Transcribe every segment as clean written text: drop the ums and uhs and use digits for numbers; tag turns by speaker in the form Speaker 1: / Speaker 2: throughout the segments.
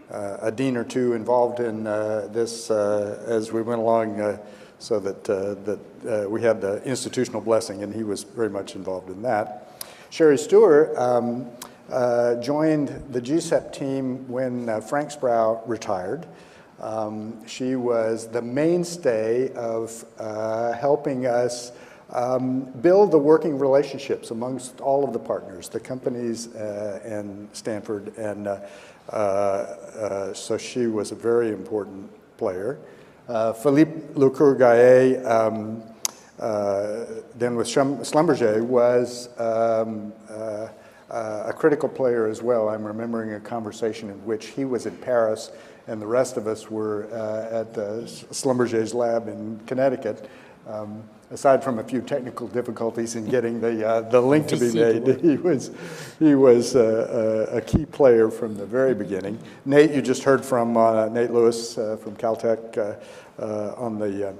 Speaker 1: a dean or two involved in this as we went along, so that we had the institutional blessing, and he was very much involved in that. Sherry Stewart joined the GCEP team when Frank Sproul retired. She was the mainstay of helping us build the working relationships amongst all of the partners, the companies and Stanford, and so she was a very important player. Philippe Lecourt-Gaillet, then with Schlumberger, was a critical player as well. I'm remembering a conversation in which he was in Paris and the rest of us were at Schlumberger's lab in Connecticut. Aside from a few technical difficulties in getting the link to be made, he was a key player from the very beginning. Nate, you just heard from Nate Lewis from Caltech on the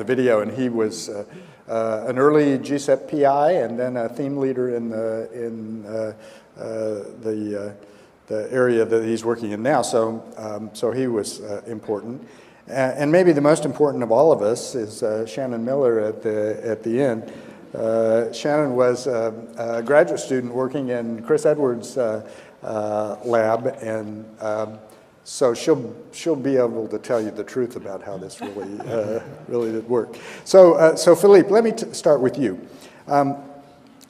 Speaker 1: video, and he was an early GCEP PI and then a theme leader in the area that he's working in now. So he was important. And maybe the most important of all of us is Shannon Miller at the end. Shannon was a graduate student working in Chris Edwards' lab, and so she'll be able to tell you the truth about how this really did work. So Philippe, let me start with you.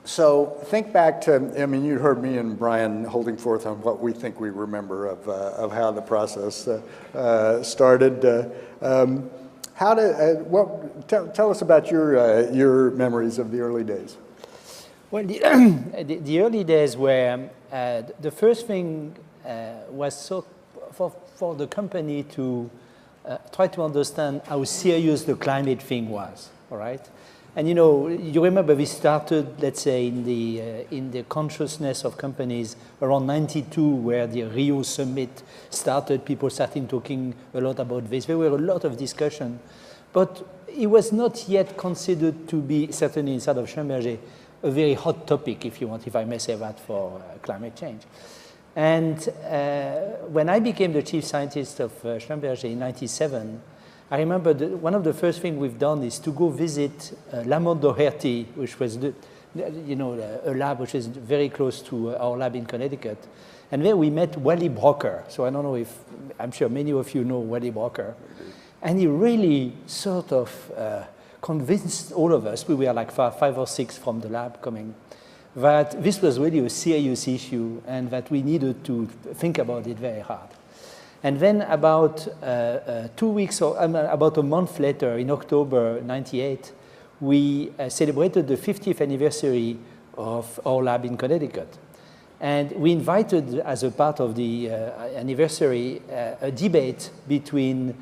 Speaker 1: So think back to, I mean, you heard me and Brian holding forth on what we think we remember of how the process started. Tell us about your memories of the early days.
Speaker 2: Well, the early days were, the first thing was for the company to try to understand how serious the climate thing was, all right? And you remember we started, let's say, in the consciousness of companies around '92, where the Rio summit started. People starting talking a lot about this. There were a lot of discussion, but it was not yet considered to be, certainly inside of Schlumberger, a very hot topic, if you want, if I may say that, for climate change. And when I became the chief scientist of Schlumberger in '97. I remember one of the first things we've done is to go visit Lamont Doherty, which was, a lab which is very close to our lab in Connecticut. And there we met Wally Brocker. So I don't know if, I'm sure many of you know Wally Brocker. And he really sort of convinced all of us, we were like five or six from the lab coming, that this was really a serious issue and that we needed to think about it very hard. And then about 2 weeks or about a month later, in October '98, we celebrated the 50th anniversary of our lab in Connecticut. And we invited, as a part of the anniversary, a debate between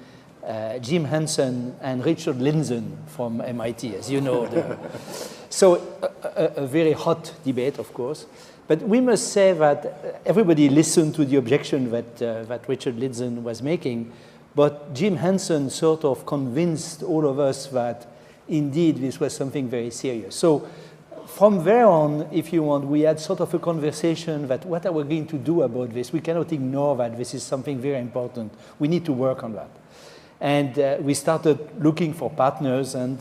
Speaker 2: Jim Hansen and Richard Lindzen from MIT, as you know. So a very hot debate, of course. But we must say that everybody listened to the objection that Richard Lindzen was making, but Jim Hansen sort of convinced all of us that indeed this was something very serious. So from there on, if you want, we had sort of a conversation that what are we going to do about this? We cannot ignore that this is something very important. We need to work on that. And we started looking for partners, and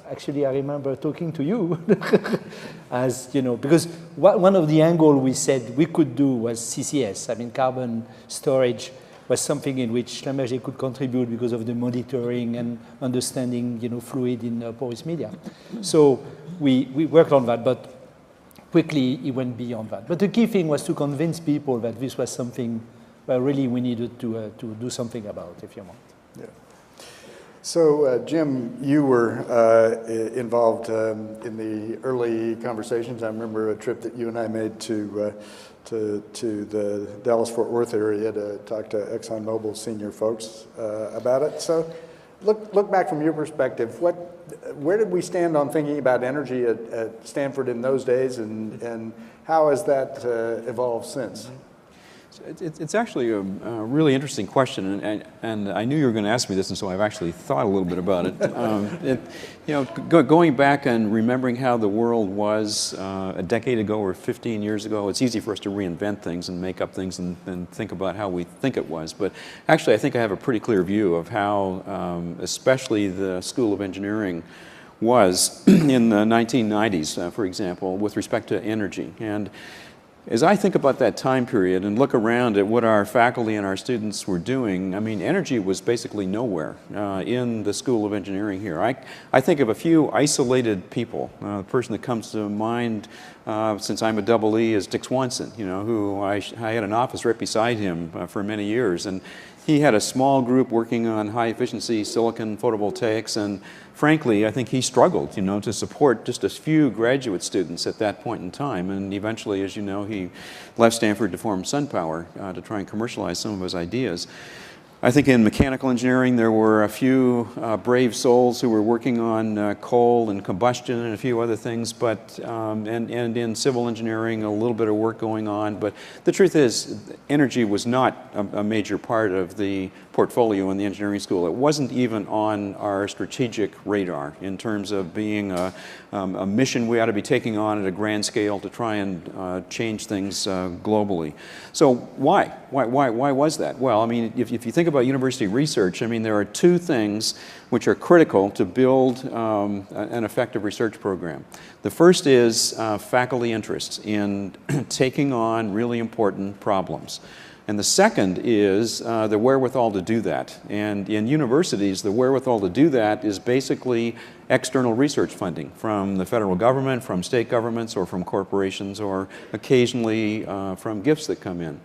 Speaker 2: actually I remember talking to you, as you know, because one of the angles we said we could do was CCS. I mean, carbon storage was something in which Schlumberger could contribute because of the monitoring and understanding, fluid in porous media. So we worked on that, but quickly it went beyond that. But the key thing was to convince people that this was something that really we needed to do something about, if you want.
Speaker 1: Yeah. So, Jim, you were involved in the early conversations. I remember a trip that you and I made to the Dallas-Fort Worth area to talk to ExxonMobil senior folks about it. So, look back from your perspective. Where did we stand on thinking about energy at Stanford in those days, and how has that evolved since?
Speaker 3: It's actually a really interesting question, and I knew you were going to ask me this, and so I've actually thought a little bit about it. You know, going back and remembering how the world was a decade ago or 15 years ago, it's easy for us to reinvent things and make up things and think about how we think it was. But actually, I think I have a pretty clear view of how, especially the School of Engineering was in the 1990s, for example, with respect to energy. And as I think about that time period and look around at what our faculty and our students were doing, I mean, energy was basically nowhere in the School of Engineering here. I think of a few isolated people. The person that comes to mind, since I'm a double E, is Dick Swanson, you know, who I had an office right beside him for many years. And he had a small group working on high-efficiency silicon photovoltaics, and frankly, I think he struggled, you know, to support just a few graduate students at that point in time. And eventually, as you know, he left Stanford to form SunPower to try and commercialize some of his ideas. I think in mechanical engineering there were a few brave souls who were working on coal and combustion and a few other things, but and in civil engineering a little bit of work going on. But the truth is, energy was not a major part of the portfolio in the engineering school. It wasn't even on our strategic radar in terms of being a mission we ought to be taking on at a grand scale to try and change things globally. So why was that? Well, I mean, if you think about university research, I mean, there are two things which are critical to build an effective research program. The first is faculty interest in taking on really important problems. And the second is the wherewithal to do that. And in universities, the wherewithal to do that is basically external research funding from the federal government, from state governments, or from corporations, or occasionally from gifts that come in.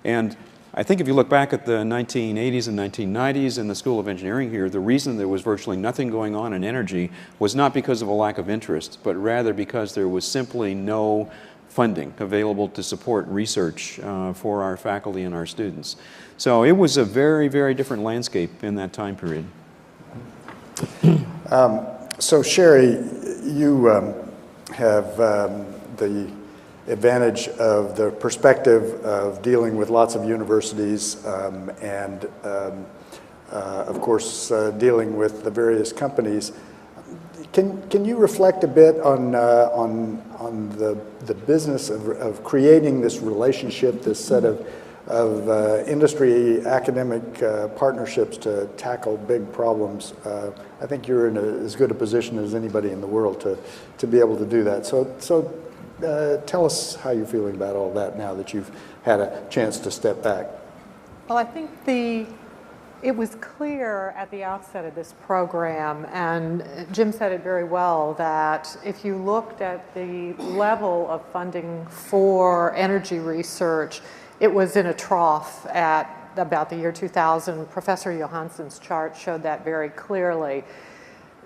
Speaker 3: And I think if you look back at the 1980s and 1990s in the School of Engineering here, the reason there was virtually nothing going on in energy was not because of a lack of interest, but rather because there was simply no funding available to support research for our faculty and our students. So it was a very, very different landscape in that time period.
Speaker 1: So Sherry, you have the advantage of the perspective of dealing with lots of universities and of course dealing with the various companies. Can you reflect a bit on the business of creating this relationship, this set of industry academic partnerships to tackle big problems? I think you're in as good a position as anybody in the world to be able to do that. So tell us how you're feeling about all that now that you've had a chance to step back.
Speaker 4: Well, I think it was clear at the outset of this program, and Jim said it very well, that if you looked at the level of funding for energy research, it was in a trough at about the year 2000. Professor Johansson's chart showed that very clearly.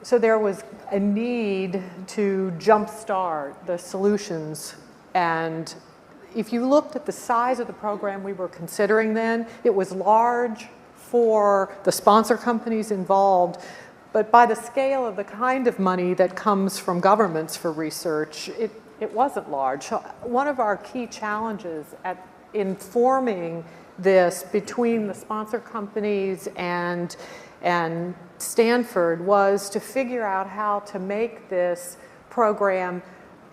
Speaker 4: So there was a need to jumpstart the solutions, and if you looked at the size of the program we were considering then, it was large for the sponsor companies involved, but by the scale of the kind of money that comes from governments for research, it wasn't large. So one of our key challenges in forming this between the sponsor companies and Stanford was to figure out how to make this program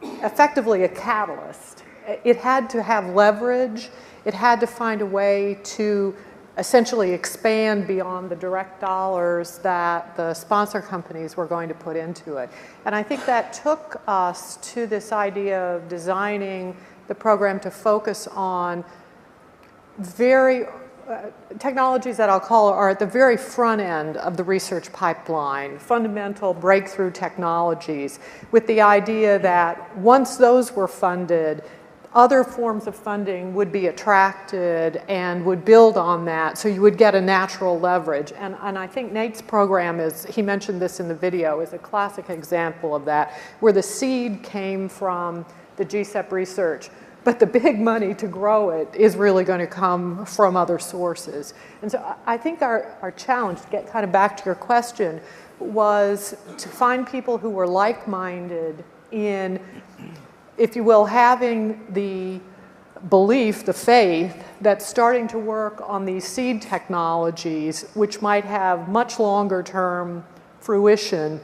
Speaker 4: effectively a catalyst. It had to have leverage. It had to find a way to essentially expand beyond the direct dollars that the sponsor companies were going to put into it. And I think that took us to this idea of designing the program to focus on very technologies that I'll call are at the very front end of the research pipeline, fundamental breakthrough technologies, with the idea that once those were funded, other forms of funding would be attracted and would build on that, so you would get a natural leverage. And I think Nate's program is, he mentioned this in the video, is a classic example of that, where the seed came from the GCEP research, but the big money to grow it is really going to come from other sources. And so I think our challenge, to get kind of back to your question, was to find people who were like-minded in, if you will, having the belief, the faith, that's starting to work on these seed technologies, which might have much longer term fruition,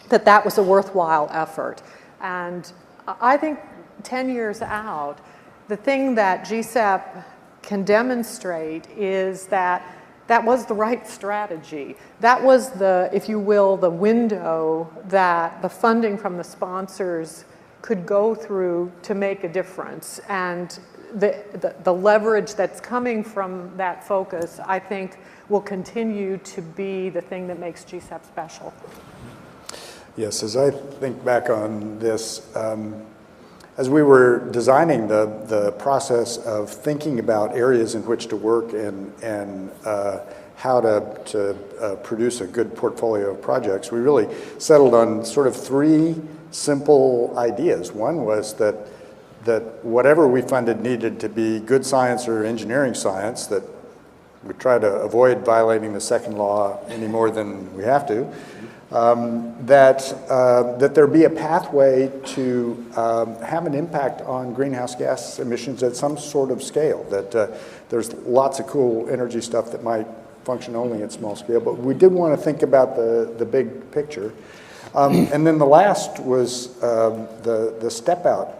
Speaker 4: that was a worthwhile effort. And I think 10 years out, the thing that GCEP can demonstrate is that that was the right strategy. That was the, if you will, the window that the funding from the sponsors could go through to make a difference. And the leverage that's coming from that focus, I think, will continue to be the thing that makes GCEP special.
Speaker 1: Yes, as I think back on this, as we were designing the process of thinking about areas in which to work and how to produce a good portfolio of projects, we really settled on sort of three simple ideas. One was that whatever we funded needed to be good science or engineering science, that we try to avoid violating the second law any more than we have to, that there be a pathway to have an impact on greenhouse gas emissions at some sort of scale, that there's lots of cool energy stuff that might function only at small scale, but we did want to think about the big picture. And then the last was the step-out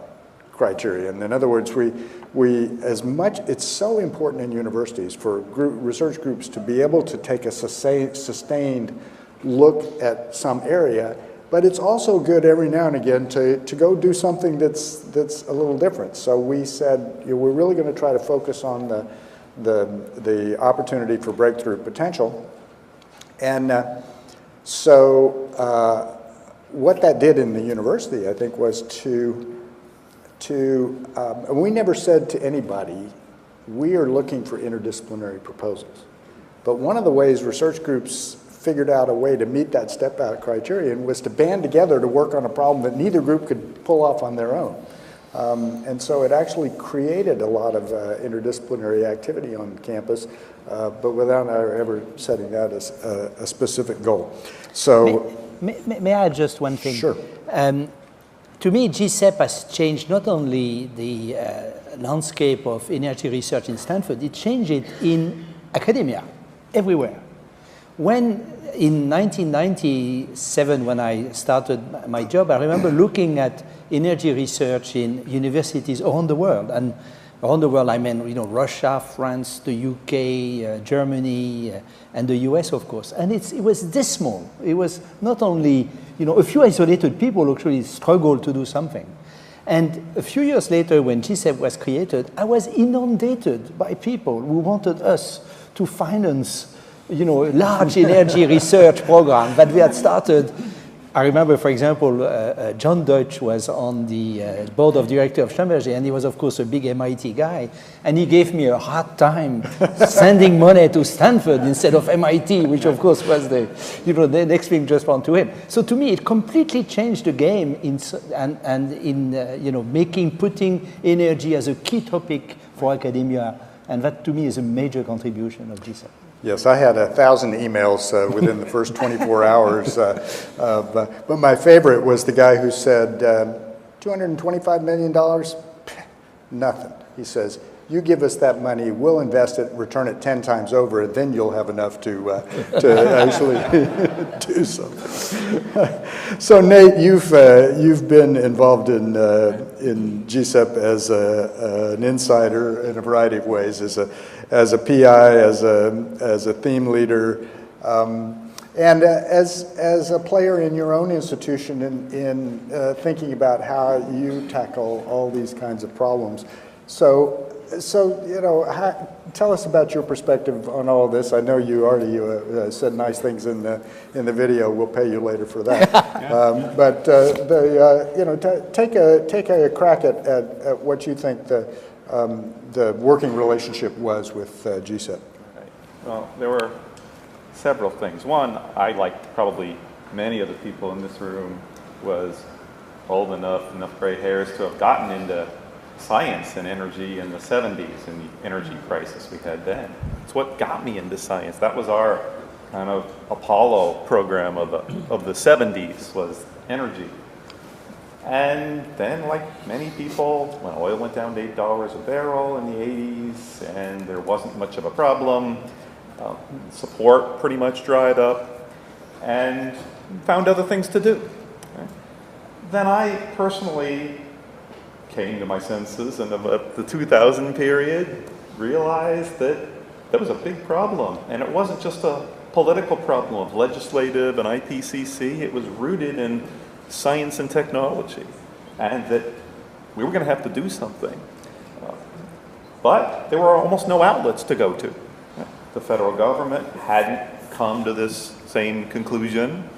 Speaker 1: criterion. In other words, it's so important in universities for research groups to be able to take a sustained look at some area, but it's also good every now and again to go do something that's a little different. So we said, we're really going to try to focus on the opportunity for breakthrough potential. And so what that did in the university, I think, was and we never said to anybody, we are looking for interdisciplinary proposals. But one of the ways research groups figured out a way to meet that step-out criterion was to band together to work on a problem that neither group could pull off on their own. And so it actually created a lot of interdisciplinary activity on campus, but without ever setting that as a specific goal. So,
Speaker 2: may I add just one thing?
Speaker 1: Sure.
Speaker 2: To me, GCEP has changed not only the landscape of energy research in Stanford, it changed it in academia, everywhere. When in 1997, when I started my job, I remember looking at energy research in universities around the world. And around the world, I mean, Russia, France, the UK, Germany, and the US, of course. And it was dismal. It was not only, a few isolated people actually struggled to do something. And a few years later, when GCEP was created, I was inundated by people who wanted us to finance large energy research program that we had started. I remember, for example, John Deutsch was on the board of directors of Schlumberger, and he was, of course, a big MIT guy, and he gave me a hard time sending money to Stanford instead of MIT, which, of course, was the next thing just on to him. So to me, it completely changed the game in putting energy as a key topic for academia, and that, to me, is a major contribution of GCEP.
Speaker 1: Yes, I had 1,000 emails within the first 24 hours, but my favorite was the guy who said, $225 million? Nothing. He says, you give us that money, we'll invest it, return it 10 times over, and then you'll have enough to actually do something. So Nate, you've been involved in GCEP as an insider in a variety of ways, as a PI, as a theme leader, and as a player in your own institution in thinking about how you tackle all these kinds of problems. So tell us about your perspective on all of this. I know you already said nice things in the video. We'll pay you later for that. But take a crack at what you think the working relationship was with GCEP.
Speaker 5: Right. Well, there were several things. One, I, like probably many of the people in this room, was old enough gray hairs to have gotten into science and energy in the 70s and the energy crisis we had then. It's what got me into science. That was our kind of Apollo program of the 70s, was energy. And then, like many people, when oil went down to $8 a barrel in the 80s and there wasn't much of a problem, support pretty much dried up, and found other things to do. Okay? Then I personally came to my senses in about the 2000 period, realized that there was a big problem. And it wasn't just a political problem of legislative and IPCC, it was rooted in science and technology, and that we were going to have to do something. But there were almost no outlets to go to. The federal government hadn't come to this same conclusion,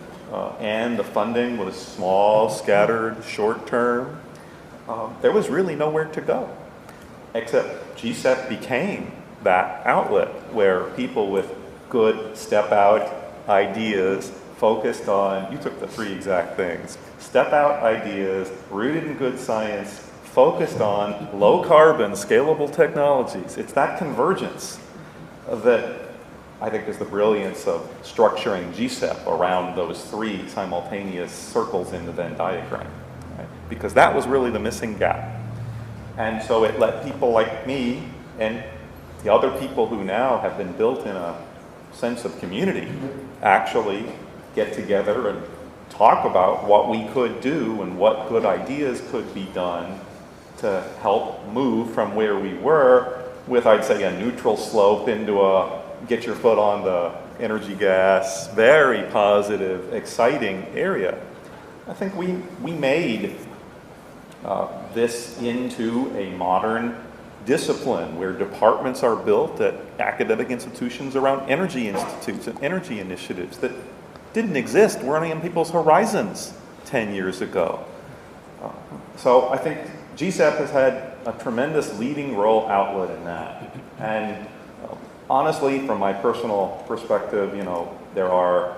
Speaker 5: and the funding was small, scattered, short-term. There was really nowhere to go, except GCEP became that outlet where people with good step-out ideas focused on, you took the three exact things, step-out ideas, rooted in good science, focused on low-carbon, scalable technologies. It's that convergence that I think is the brilliance of structuring GCEP around those three simultaneous circles in the Venn diagram, right? Because that was really the missing gap. And so it let people like me and the other people who now have been built in a sense of community actually get together and talk about what we could do and what good ideas could be done to help move from where we were with, I'd say, a neutral slope into a get your foot on the energy gas, very positive, exciting area. I think we made this into a modern discipline where departments are built at academic institutions around energy institutes and energy initiatives that didn't exist, weren't on people's horizons 10 years ago. So I think GCEP has had a tremendous leading role outlet in that. And honestly, from my personal perspective, you know, there are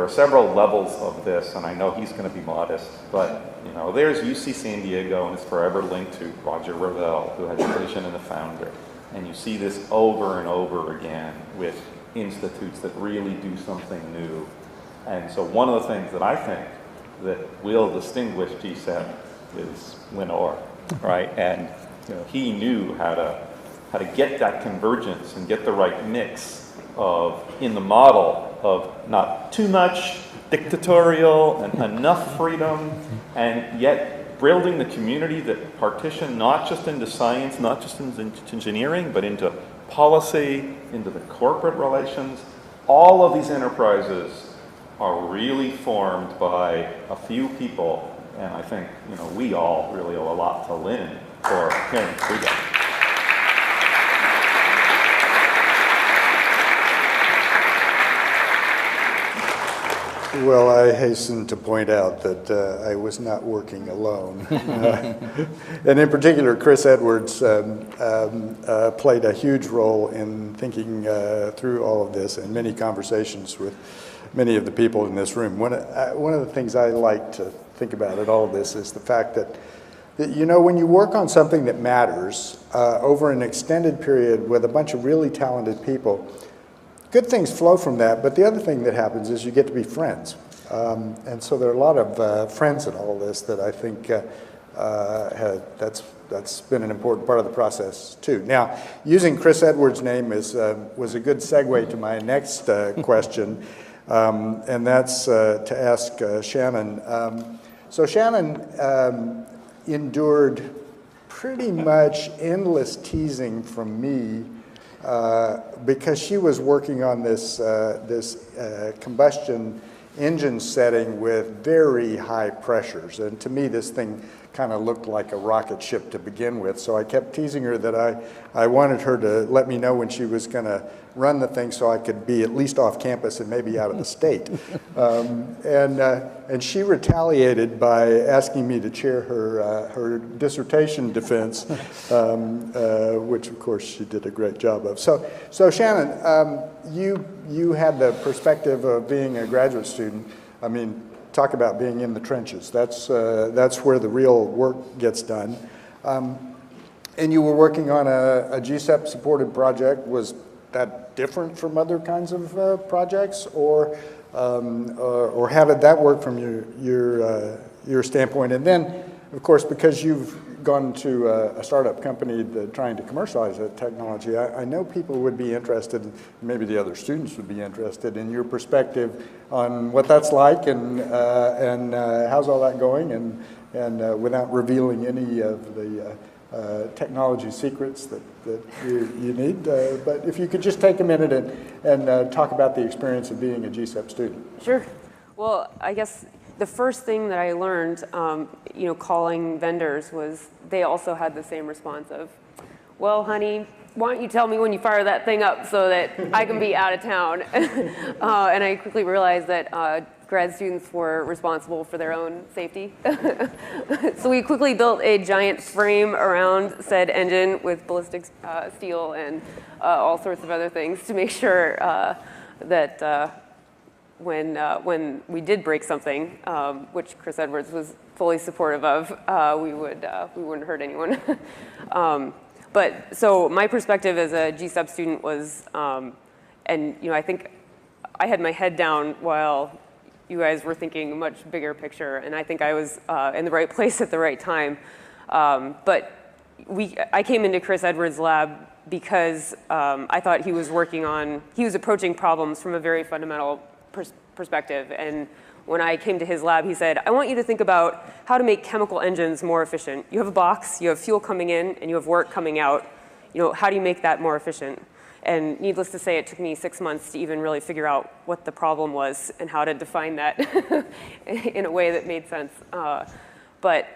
Speaker 5: several levels of this, and I know he's going to be modest, but you know, there's UC San Diego, and it's forever linked to Roger Revelle, who had the vision and the founder. And you see this over and over again with institutes that really do something new. And so one of the things that I think that will distinguish GCEP is Lenore, right? And you know, he knew how to get that convergence and get the right mix of, in the model of not too much dictatorial and enough freedom, and yet building the community that partitioned not just into science, not just into engineering, but into policy, into the corporate relations. All of these enterprises are really formed by a few people, and I think, you know, we all really owe a lot to Lynn for carrying through that.
Speaker 1: Well, I hasten to point out that I was not working alone. And in particular, Chris Edwards played a huge role in thinking through all of this, and many conversations with many of the people in this room. One of the things I like to think about at all of this is the fact that you know, when you work on something that matters over an extended period with a bunch of really talented people, good things flow from that, but the other thing that happens is you get to be friends. And so there are a lot of friends in all this that I think that's been an important part of the process too. Now, using Chris Edwards' name was a good segue to my next question, and that's to ask Shannon. So Shannon endured pretty much endless teasing from me because she was working on this combustion engine setting with very high pressures. And to me, this thing kind of looked like a rocket ship to begin with. So I kept teasing her that I wanted her to let me know when she was going to run the thing so I could be at least off campus and maybe out of the state. And she retaliated by asking me to chair her dissertation defense, which of course she did a great job of. So Shannon, you had the perspective of being a graduate student. I mean, talk about being in the trenches. That's where the real work gets done. And you were working on a GCEP supported project. Was that different from other kinds of projects, or how did that work from your standpoint. And then, of course, because you've gone to a startup company trying to commercialize that technology, I know people would be interested, maybe the other students would be interested in your perspective on what that's like and how's all that going, and without revealing any of the technology secrets that you need. But if you could just take a minute and talk about the experience of being a GCEP student.
Speaker 6: Sure. Well, I guess the first thing that I learned, calling vendors, was they also had the same response of, well, honey, why don't you tell me when you fire that thing up so that I can be out of town? And I quickly realized that grad students were responsible for their own safety. So we quickly built a giant frame around said engine with ballistic steel and all sorts of other things to make sure that when we did break something, which Chris Edwards was fully supportive of, we wouldn't hurt anyone. But so my perspective as a GCEP student was, I think I had my head down while you guys were thinking a much bigger picture, and I think I was in the right place at the right time. But I came into Chris Edwards' lab because I thought he was approaching problems from a very fundamental perspective. And when I came to his lab, he said, I want you to think about how to make chemical engines more efficient. You have a box, you have fuel coming in, and you have work coming out. How do you make that more efficient? And needless to say, it took me 6 months to even really figure out what the problem was and how to define that in a way that made sense. But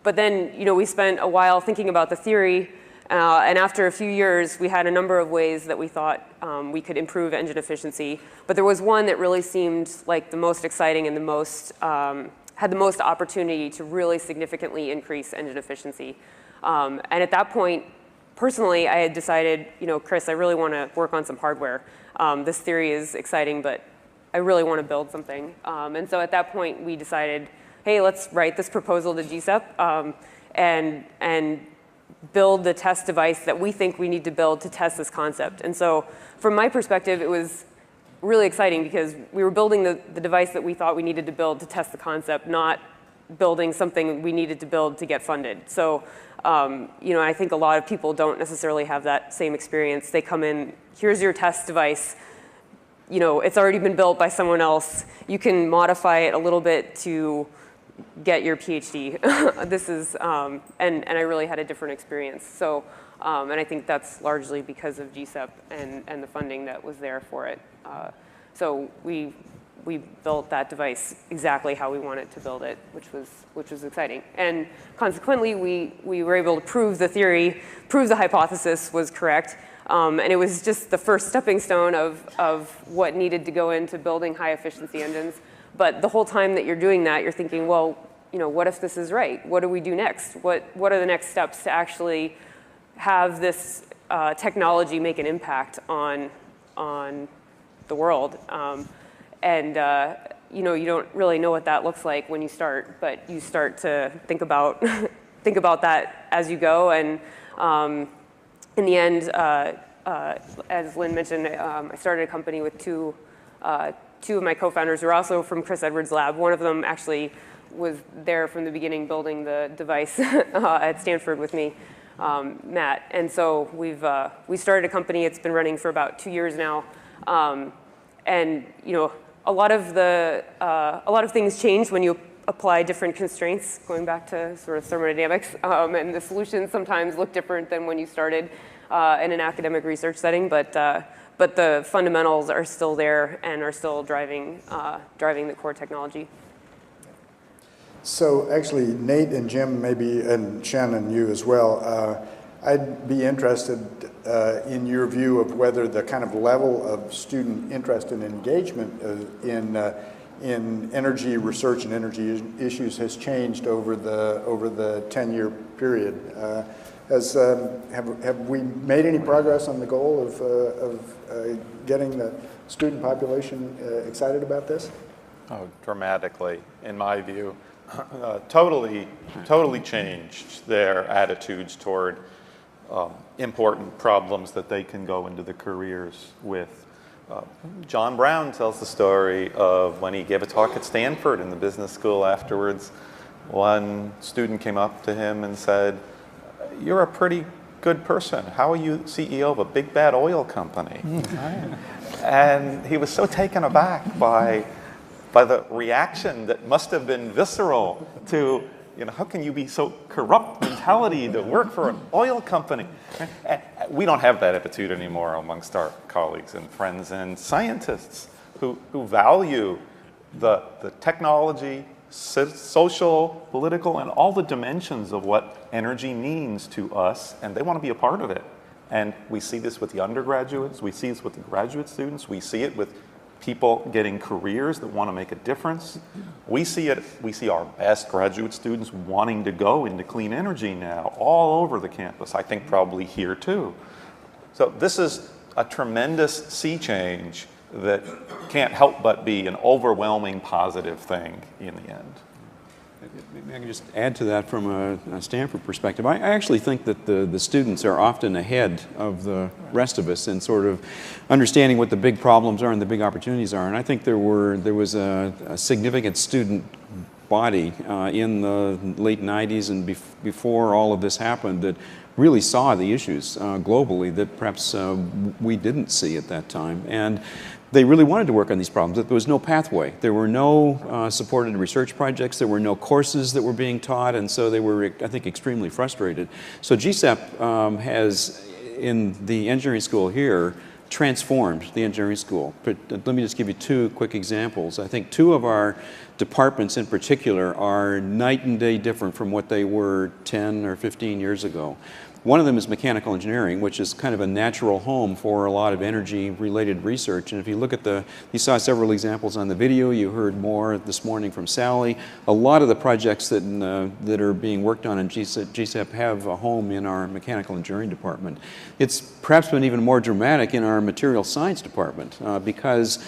Speaker 6: then, we spent a while thinking about the theory. And after a few years, we had a number of ways that we thought we could improve engine efficiency. But there was one that really seemed like the most exciting and had the most opportunity to really significantly increase engine efficiency. And at that point, personally, I had decided, Chris, I really want to work on some hardware. This theory is exciting, but I really want to build something. And so at that point, we decided, hey, let's write this proposal to GCEP and build the test device that we think we need to build to test this concept. And so from my perspective, it was really exciting because we were building the device that we thought we needed to build to test the concept, not building something we needed to build to get funded. So, I think a lot of people don't necessarily have that same experience. They come in, here's your test device. It's already been built by someone else. You can modify it a little bit to get your PhD. This is, and I really had a different experience. So, and I think that's largely because of GCEP and the funding that was there for it. So we built that device exactly how we wanted to build it, which was exciting. And consequently, we were able to prove the theory, prove the hypothesis was correct. And it was just the first stepping stone of what needed to go into building high efficiency engines. But the whole time that you're doing that, you're thinking, well, what if this is right? What do we do next? What are the next steps to actually have this technology make an impact on the world? You don't really know what that looks like when you start, but you start to think about that as you go. And in the end, as Lynn mentioned, I started a company with two of my co-founders who are also from Chris Edwards' lab. One of them actually was there from the beginning building the device at Stanford with me, Matt. And so we started a company. It's been running for about 2 years now. And a lot of things change when you apply different constraints, going back to sort of thermodynamics. And the solutions sometimes look different than when you started in an academic research setting. But the fundamentals are still there and are still driving the core technology.
Speaker 1: So actually, Nate and Jim, maybe, and Shannon, you as well, I'd be interested in your view of whether the kind of level of student interest and engagement in energy research and energy issues has changed over the 10-year period. Have we made any progress on the goal of getting the student population excited about this?
Speaker 5: Oh, dramatically, in my view. Totally changed their attitudes toward important problems that they can go into the careers with. John Brown tells the story of when he gave a talk at Stanford in the business school afterwards. One student came up to him and said, "You're a pretty good person. How are you CEO of a big bad oil company?" And he was so taken aback by the reaction that must have been visceral to, how can you be so corrupt mentality to work for an oil company? We don't have that attitude anymore amongst our colleagues and friends and scientists who value the technology, social, political, and all the dimensions of what energy means to us, and they want to be a part of it. And we see this with the undergraduates, we see this with the graduate students, we see it with people getting careers that want to make a difference. We see our best graduate students wanting to go into clean energy now all over the campus, I think probably here too. So this is a tremendous sea change that can't help but be an overwhelming positive thing in the end.
Speaker 3: Maybe I can just add to that from a Stanford perspective. I actually think that the students are often ahead of the rest of us in sort of understanding what the big problems are and the big opportunities are. And I think there was a significant student body in the late 90s and before all of this happened that really saw the issues globally that perhaps we didn't see at that time. And they really wanted to work on these problems. There was no pathway. There were no supported research projects. There were no courses that were being taught, and so they were, I think, extremely frustrated. So GCEP has, in the engineering school here, transformed the engineering school. But let me just give you two quick examples. I think two of our departments in particular are night and day different from what they were 10 or 15 years ago. One of them is mechanical engineering, which is kind of a natural home for a lot of energy-related research. And if you look at you saw several examples on the video, you heard more this morning from Sally. A lot of the projects that are being worked on in GCEP have a home in our mechanical engineering department. It's perhaps been even more dramatic in our material science department because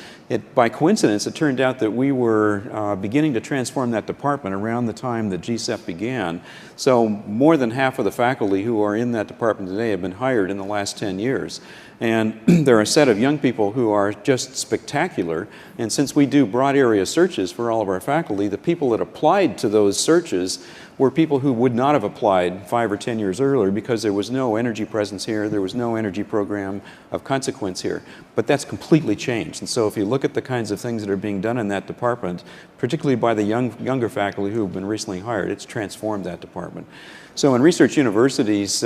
Speaker 3: by coincidence, it turned out that we were beginning to transform that department around the time that GCEP began. So more than half of the faculty who are in that department today have been hired in the last 10 years. And there are a set of young people who are just spectacular. And since we do broad area searches for all of our faculty, the people that applied to those searches were people who would not have applied 5 or 10 years earlier because there was no energy presence here, there was no energy program of consequence here. But that's completely changed. And so if you look at the kinds of things that are being done in that department, particularly by the younger faculty who have been recently hired, it's transformed that department. So in research universities,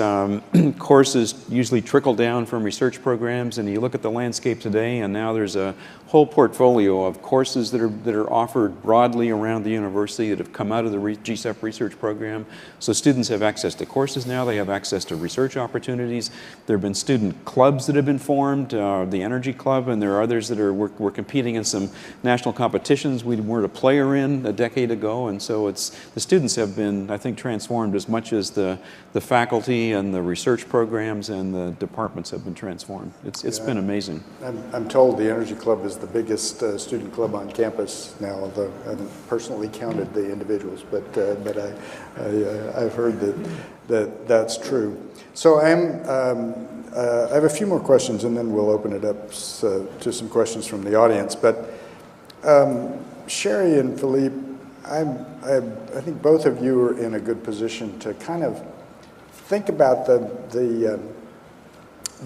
Speaker 3: courses usually trickle down from research programs, and you look at the landscape today, and now there's a whole portfolio of courses that are offered broadly around the university that have come out of the GCEP research program. So students have access to courses now, they have access to research opportunities. There have been student clubs that have been formed, the Energy Club, and there are others that we're competing in some national competitions we weren't a player in a decade ago, and so the students have been, I think, transformed as much as the faculty and the research programs and the departments have been transformed. It's been amazing.
Speaker 1: I'm told the Energy Club is the biggest student club on campus now, although I haven't personally counted the individuals, but I've heard that's true. So I have a few more questions, and then we'll open it up to some questions from the audience. But Sherry and Philippe, I think both of you are in a good position to kind of think about the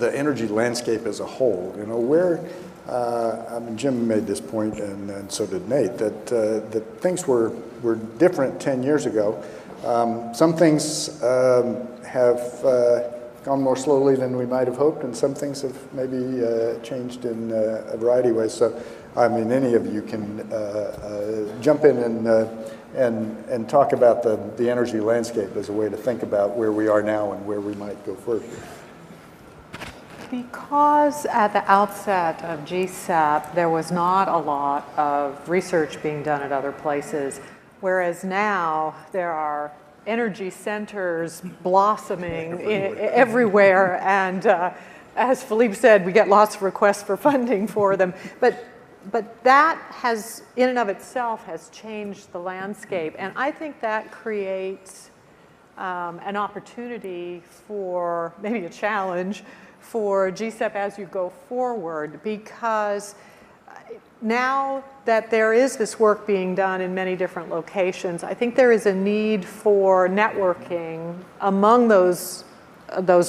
Speaker 1: energy landscape as a whole. You know, where I mean, Jim made this point, and so did Nate, that things were different 10 years ago. Some things have gone more slowly than we might have hoped, and some things have maybe changed in a variety of ways. So, I mean, any of you can jump in and talk about the energy landscape as a way to think about where we are now and where we might go further.
Speaker 4: Because at the outset of GCEP, there was not a lot of research being done at other places, whereas now there are energy centers blossoming everywhere, and as Philippe said, we get lots of requests for funding for them. But that has, in and of itself, has changed the landscape, and I think that creates an opportunity for, maybe a challenge, for GCEP as you go forward, because now that there is this work being done in many different locations, I think there is a need for networking among those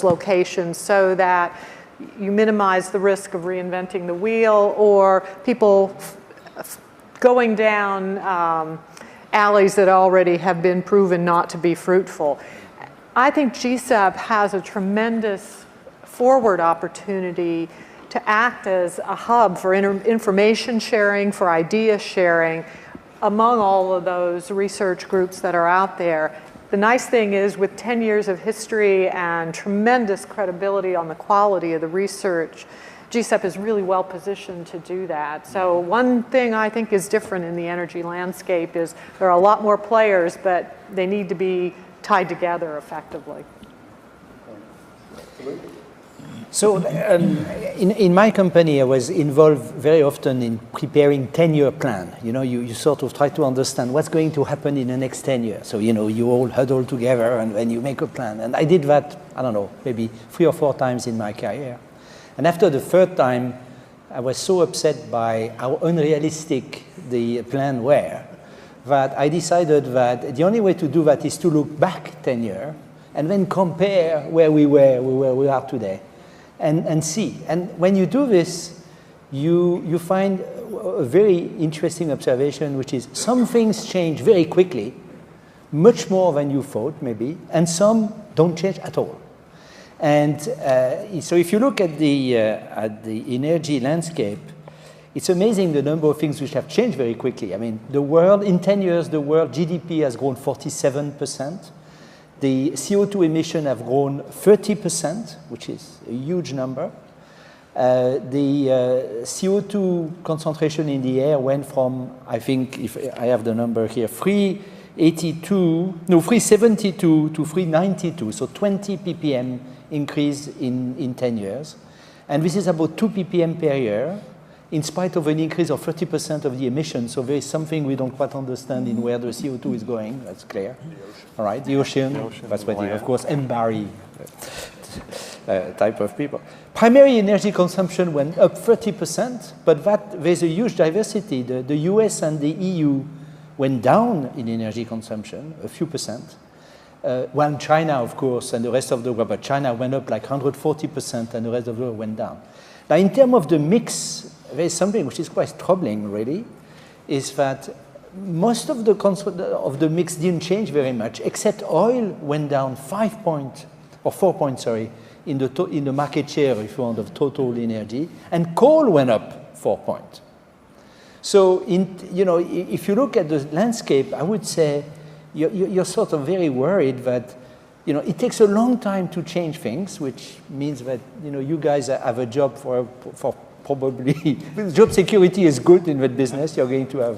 Speaker 4: locations so that you minimize the risk of reinventing the wheel or people going down alleys that already have been proven not to be fruitful. I think GCEP has a tremendous forward opportunity to act as a hub for information sharing, for idea sharing among all of those research groups that are out there. The nice thing is, with 10 years of history and tremendous credibility on the quality of the research, GCEP is really well positioned to do that. So one thing I think is different in the energy landscape is there are a lot more players, but they need to be tied together effectively.
Speaker 2: So in my company, I was involved very often in preparing 10-year plan. You know, you sort of try to understand what's going to happen in the next 10 years. So, you know, you all huddle together and you make a plan. And I did that, I don't know, maybe 3 or 4 times in my career. And after the 3rd time, I was so upset by how unrealistic the plan were that I decided that the only way to do that is to look back 10 years and then compare where we were, where we are today. And see. And when you do this, you find a very interesting observation, which is some things change very quickly, much more than you thought, maybe, and some don't change at all. And so if you look at the energy landscape, it's amazing the number of things which have changed very quickly. I mean, the world, in 10 years, the world GDP has grown 47%. The CO2 emissions have grown 30%, which is a huge number. The CO2 concentration in the air went from, I think, if I have the number here, 372 to 392, so 20 ppm increase in 10 years. And this is about 2 ppm per year, in spite of an increase of 30% of the emissions. So there is something we don't quite understand in where the CO2 is going, that's clear. All right, the ocean that's what, of course, Mbari type of people. Primary energy consumption went up 30%, but there's a huge diversity. The US and the EU went down in energy consumption, a few percent, while China, of course, and the rest of the world, but China went up like 140% and the rest of the world went down. Now, in terms of the mix, there is something which is quite troubling, really, is that most of the mix didn't change very much, except oil went down 5 points, or 4 points, sorry, in the market share, if you want, of total energy, and coal went up 4 points. So, you know, if you look at the landscape, I would say you're sort of very worried that, you know, it takes a long time to change things, which means that, you know, you guys have a job for probably, job security is good in that business you're going to have.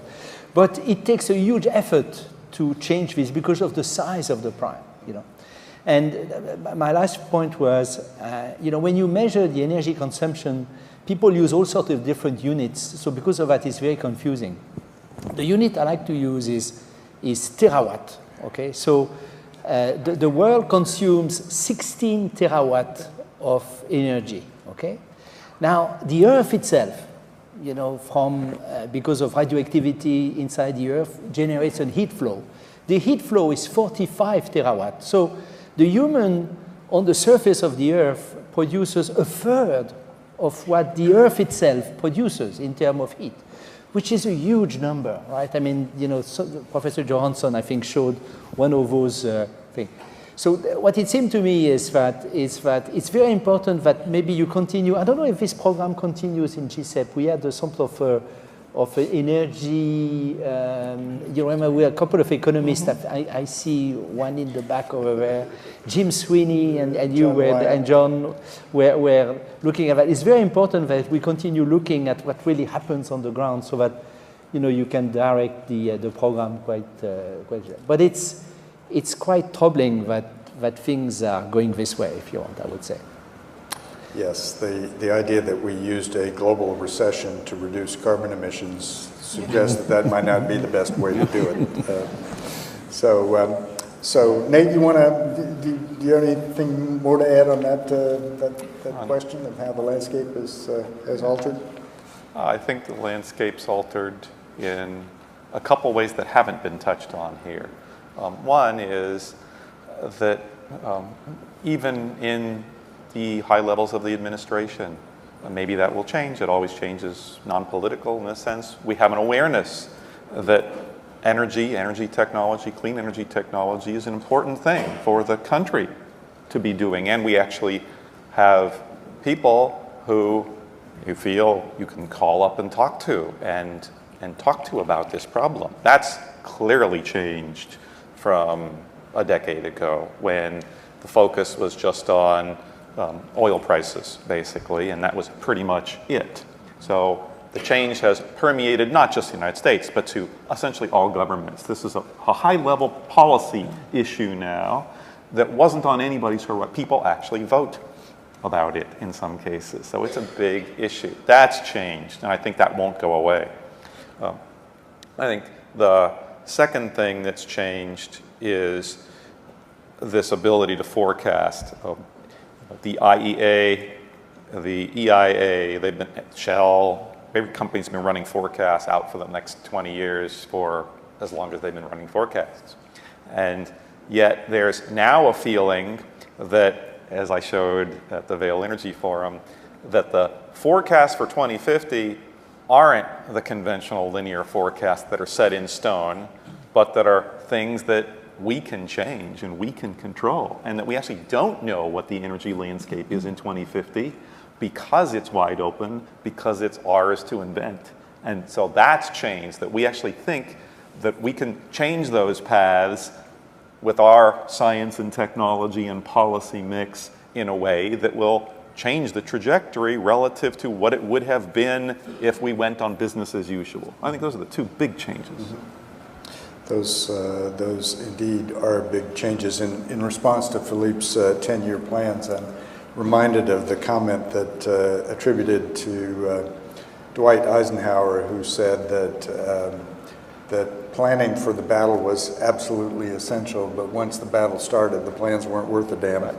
Speaker 2: But it takes a huge effort to change this because of the size of the prime, you know. And my last point was, you know, when you measure the energy consumption, people use all sorts of different units. So because of that, it's very confusing. The unit I like to use is terawatt, okay? So the world consumes 16 terawatt of energy, okay? Now, the Earth itself, you know, because of radioactivity inside the Earth, generates a heat flow. The heat flow is 45 terawatt. So the human on the surface of the Earth produces a third of what the Earth itself produces in terms of heat, which is a huge number, right? I mean, you know, Professor Johansson, I think, showed one of those things. So what it seemed to me is that it's very important that maybe you continue. I don't know if this program continues in GCEP. We had some sort of energy. You remember we had a couple of economists that I see one in the back over there. Jim Sweeney and you and John were looking at that. It's very important that we continue looking at what really happens on the ground, so that, you know, you can direct the program quite. But it's quite troubling that things are going this way, if you want, I would say.
Speaker 1: Yes, the idea that we used a global recession to reduce carbon emissions suggests that might not be the best way to do it. So Nate, you want to, do you have anything more to add on that, that question of how the landscape is altered?
Speaker 5: I think the landscape's altered in a couple ways that haven't been touched on here. One is that even in the high levels of the administration, maybe that will change. It always changes non-political in a sense. We have an awareness that energy technology, clean energy technology is an important thing for the country to be doing. And we actually have people who you feel you can call up and talk to and talk to about this problem. That's clearly changed from a decade ago when the focus was just on oil prices, basically, and that was pretty much it. So the change has permeated not just the United States, but to essentially all governments. This is a high-level policy issue now that wasn't on anybody's horizon. People actually vote about it in some cases. So it's a big issue. That's changed, and I think that won't go away. I think the second thing that's changed is this ability to forecast. The IEA, the EIA, they've been, Shell, every company's been running forecasts out for the next 20 years for as long as they've been running forecasts. And yet there's now a feeling that, as I showed at the Vail Energy Forum, that the forecasts for 2050 aren't the conventional linear forecasts that are set in stone, but that are things that we can change and we can control, and that we actually don't know what the energy landscape is in 2050 because it's wide open, because it's ours to invent. And so that's changed, that we actually think that we can change those paths with our science and technology and policy mix in a way that will change the trajectory relative to what it would have been if we went on business as usual. I think those are the two big changes.
Speaker 1: Mm-hmm. Those indeed are big changes. In response to Philippe's 10-year plans, I'm reminded of the comment that attributed to Dwight Eisenhower, who said that planning for the battle was absolutely essential, but once the battle started, the plans weren't worth a damn.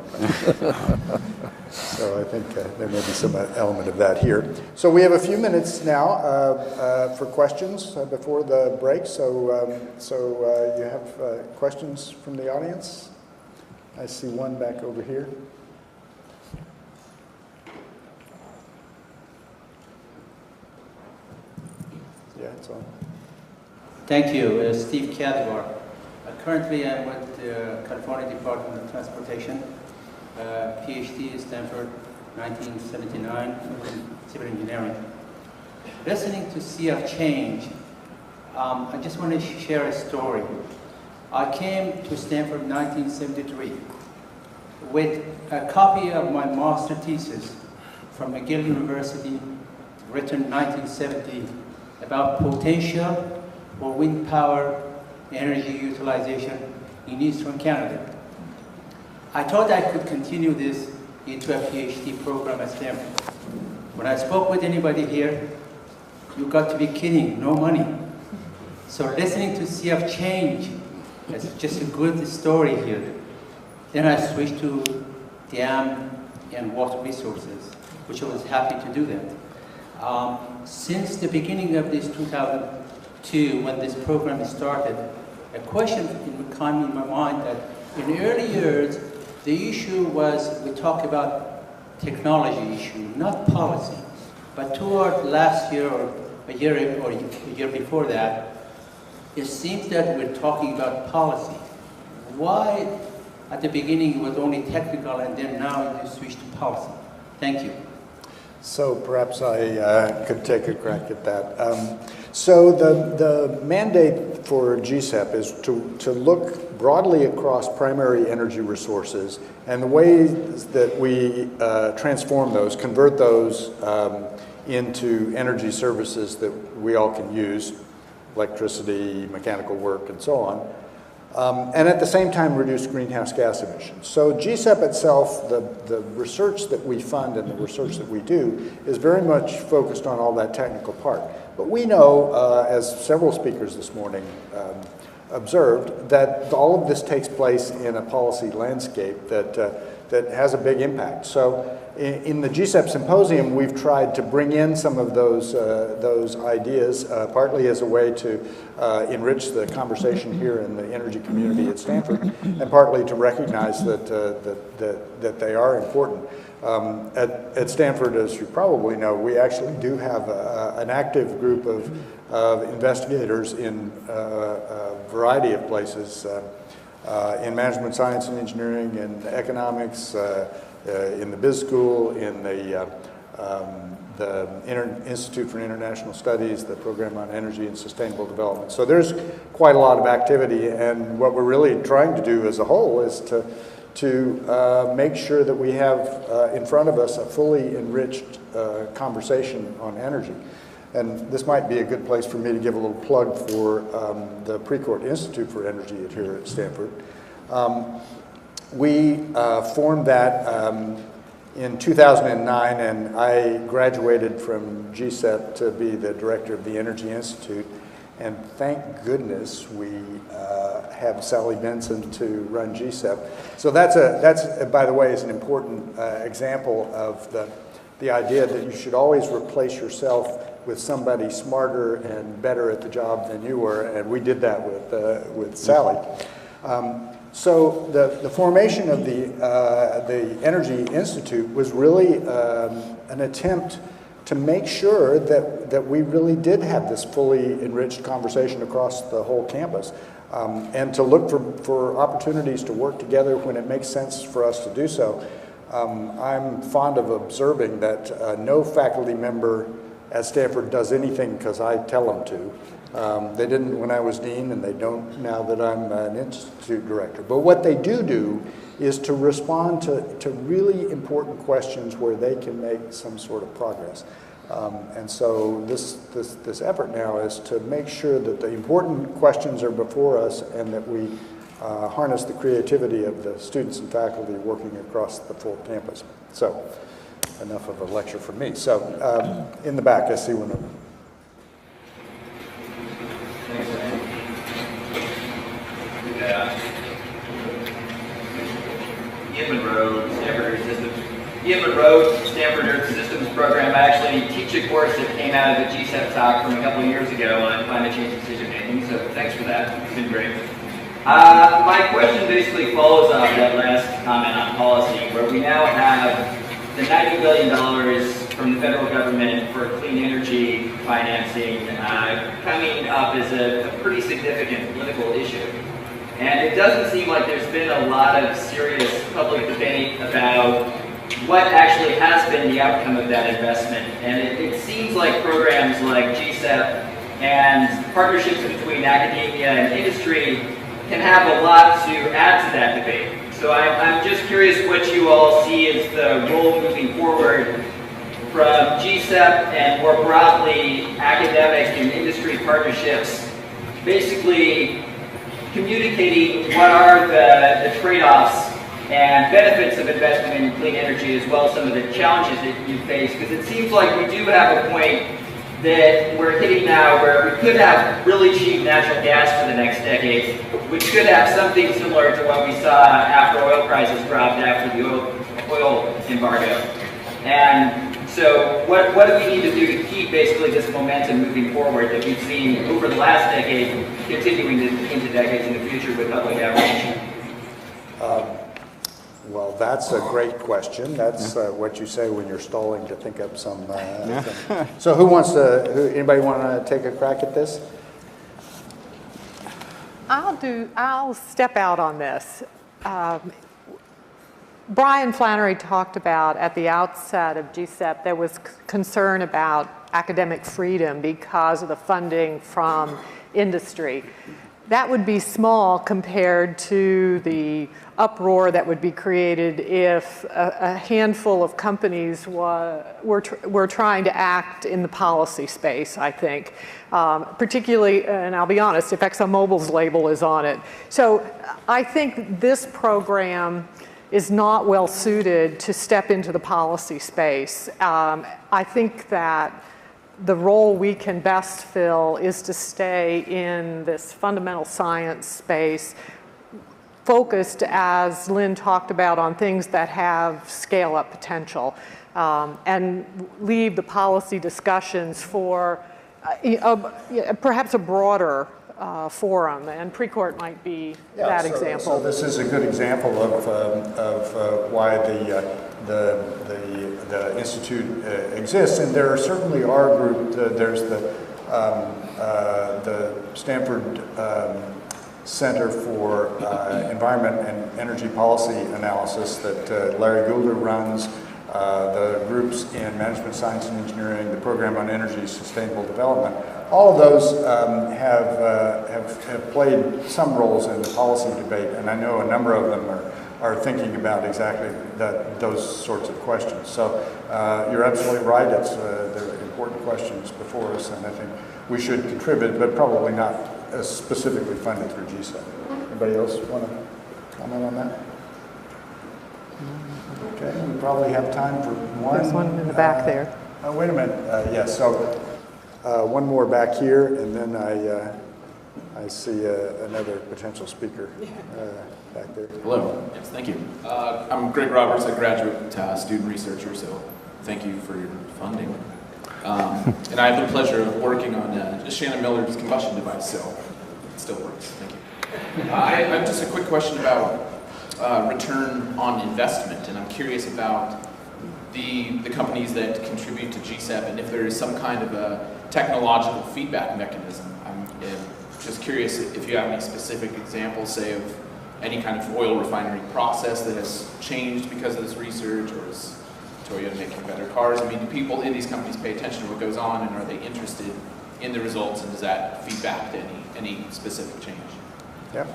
Speaker 1: So I think there may be some element of that here. So we have a few minutes now for questions before the break. So you have questions from the audience? I see one back over here. Yeah, it's on.
Speaker 7: Thank you. Steve Cadwar. Currently, I'm with the California Department of Transportation. PhD at Stanford, 1979, in civil engineering. Listening to CF change, I just want to share a story. I came to Stanford in 1973 with a copy of my master thesis from McGill University, written in 1970, about potential for wind power energy utilization in Eastern Canada. I thought I could continue this into a PhD program at Stanford. When I spoke with anybody here, you got to be kidding, no money. So listening to CF change, it's just a good story here. Then I switched to dam and water resources, which I was happy to do that. Since the beginning of this 2002, when this program started, a question came in my mind that in the early years, the issue was we talk about technology issue, not policy. But toward last year or a year before that, it seems that we're talking about policy. Why at the beginning it was only technical and then now you switched to policy? Thank you.
Speaker 1: So perhaps I could take a crack at that. So the mandate for GCEP is to look broadly across primary energy resources and the ways that we transform those, convert those into energy services that we all can use, electricity, mechanical work, and so on. And at the same time reduce greenhouse gas emissions. So GCEP itself, the research that we fund and the research that we do is very much focused on all that technical part. But we know, as several speakers this morning observed that all of this takes place in a policy landscape that has a big impact. So in the GCEP Symposium, we've tried to bring in some of those ideas, partly as a way to enrich the conversation here in the energy community at Stanford, and partly to recognize that they are important. At Stanford, as you probably know, we actually do have an active group of investigators in a variety of places, in management science and engineering, in economics, in the biz school, in the Institute for International Studies, the program on energy and sustainable development. So there's quite a lot of activity, and what we're really trying to do as a whole is to make sure that we have in front of us a fully enriched conversation on energy. And this might be a good place for me to give a little plug for the Precourt Institute for Energy here at Stanford. We formed that in 2009, and I graduated from GCEP to be the director of the Energy Institute. And thank goodness we have Sally Benson to run GCEP. So that's by the way, is an important example of the idea that you should always replace yourself with somebody smarter and better at the job than you were, and we did that with Sally. So the formation of the Energy Institute was really an attempt to make sure that we really did have this fully enriched conversation across the whole campus, and to look for opportunities to work together when it makes sense for us to do so. I'm fond of observing that no faculty member at Stanford does anything because I tell them to. They didn't when I was dean, and they don't now that I'm an institute director. But what they do is to respond to really important questions where they can make some sort of progress. And so this effort now is to make sure that the important questions are before us, and that we harness the creativity of the students and faculty working across the full campus. So enough of a lecture from me. So in the back, I see one of them.
Speaker 8: Ian Monroe, Stanford Earth Systems program. I actually teach a course that came out of the GCEP talk from a couple of years ago on climate change decision making, so thanks for that. It's been great. My question basically follows off that last comment on policy, where we now have the $90 billion from the federal government for clean energy financing coming up as a pretty significant political issue. And it doesn't seem like there's been a lot of serious public debate about what actually has been the outcome of that investment. And it seems like programs like GCEP and partnerships between academia and industry can have a lot to add to that debate. So I'm just curious what you all see as the role moving forward from GCEP and more broadly academic and industry partnerships, basically communicating what are the trade-offs and benefits of investment in clean energy, as well as some of the challenges that you face, because it seems like we do have a point that we're hitting now where we could have really cheap natural gas for the next decade, which could have something similar to what we saw after oil prices dropped after the oil embargo. And so what do we need to do to keep basically this momentum moving forward that we've seen over the last decade, continuing into decades in the future with public outreach?
Speaker 1: Well, that's a great question. That's what you say when you're stalling to think up some. So who wants to? Anybody want to take a crack at this?
Speaker 4: I'll step out on this. Brian Flannery talked about at the outset of GCEP there was concern about academic freedom because of the funding from industry. That would be small compared to the uproar that would be created if a handful of companies were trying to act in the policy space, I think. Particularly, and I'll be honest, if ExxonMobil's label is on it. So I think this program is not well suited to step into the policy space. I think that the role we can best fill is to stay in this fundamental science space, focused, as Lynn talked about, on things that have scale-up potential, and leave the policy discussions for perhaps a broader forum, and Precourt might be that example.
Speaker 1: So this is a good example of why the institute exists, and there certainly are groups. There's the Stanford Center for Environment and Energy Policy Analysis that Larry Goulder runs. The groups in Management Science and Engineering, the Program on Energy Sustainable Development, all of those have played some roles in the policy debate, and I know a number of them are thinking about exactly those sorts of questions. So you're absolutely right, they're important questions before us, and I think we should contribute, but probably not specifically funded through GCEP. Anybody else want to comment on that? Okay, we probably have time for one.
Speaker 4: There's one in the back there.
Speaker 1: Oh, wait a minute. Yes, so one more back here, and then I see another potential speaker back there.
Speaker 9: Hello. Yes, thank you. I'm Greg Roberts, a graduate student researcher, so thank you for your funding. And I have the pleasure of working on Shannon Miller's combustion device, so it still works. Thank you. I have just a quick question about return on investment, and I'm curious about the companies that contribute to GCEP and if there is some kind of a technological feedback mechanism. I'm just curious if you have any specific examples, say, of any kind of oil refinery process that has changed because of this research, or is Toyota making better cars? I mean, do people in these companies pay attention to what goes on, and are they interested in the results, and does that feed back to any specific change?
Speaker 1: Yep.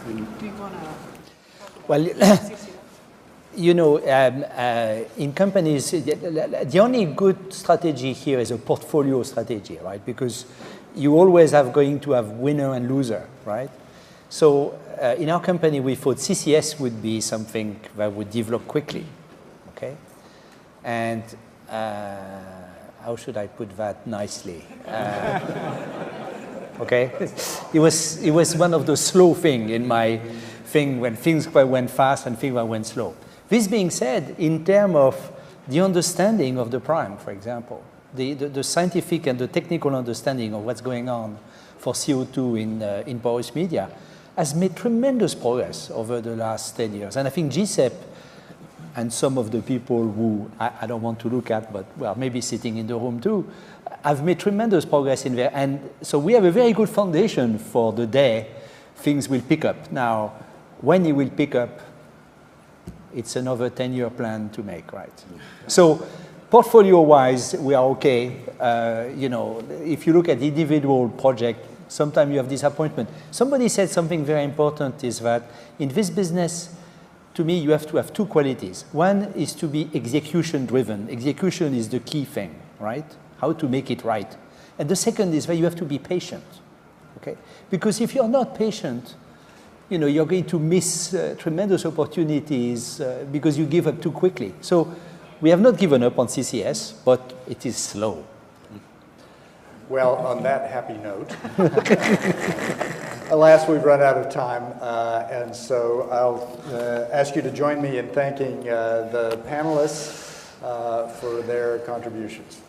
Speaker 4: Do you want to?
Speaker 2: Well, you know, in companies, the only good strategy here is a portfolio strategy, right? Because you always are going to have winner and loser, right? So in our company, we thought CCS would be something that would develop quickly, okay? And how should I put that nicely? Okay, it was one of the slow things in my thing when things went fast and things went slow. This being said, in terms of the understanding of the prime, for example, the scientific and the technical understanding of what's going on for CO2 in porous media has made tremendous progress over the last 10 years. And I think GCEP and some of the people who I don't want to look at, but well, maybe sitting in the room too, have made tremendous progress in there. And so we have a very good foundation for the day things will pick up. Now, when it will pick up, it's another 10-year plan to make, right? So portfolio-wise, we are okay. You know, if you look at individual project, sometimes you have disappointment. Somebody said something very important is that in this business, to me, you have to have two qualities. One is to be execution-driven. Execution is the key thing, right? How to make it right. And the second is that you have to be patient, okay? Because if you're not patient, you know, you're going to miss tremendous opportunities because you give up too quickly. So we have not given up on CCS, but it is slow.
Speaker 1: Well, on that happy note, alas, we've run out of time, and so I'll ask you to join me in thanking the panelists for their contributions.